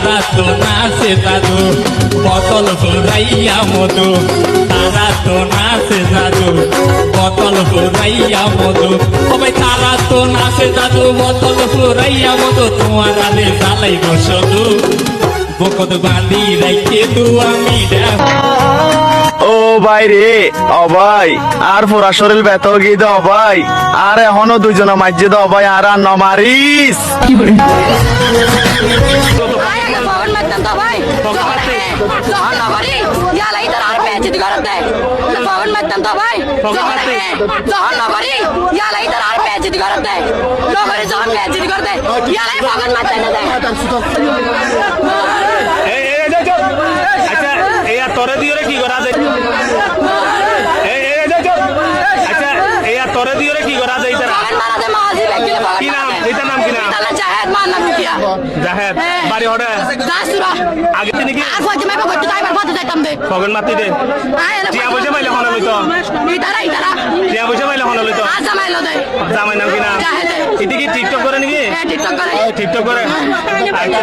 তারা তো নাচে জাদু বোতল ফুরাইয়া মধু তারা তো নাচে জাদু বোতল ফুরাইয়া মধু সবাই তারা তো নাচে জাদু বোতল ফুরাইয়া মধু তোমার আলে জ্বালাই বসদু বকত বাঁধি রাইতে দু আমি ও ভাই রে, ও ভাই আর পুরা শরীর ব্যথা গিয়ে দাও ভাই, আর এখনো দুজনে মাঝে দাও ভাই, আর আর নমারিস তোরে দিয়ে কি করা দেয় আচ্ছা এই তোরে দিয়ে কি করা দেয় তারা কি নাম এটার নাম কি নাম জাহেদ বাড়ি হড়ে আগে তিনি কি ফগন মাতি দে টিয়া বসে পাইলে হন লইতো টিয়া বসে পাইলে হন লইতো জামাই নাম কি নাম এটি কি টিকটক করে নাকি টিকটক করে আচ্ছা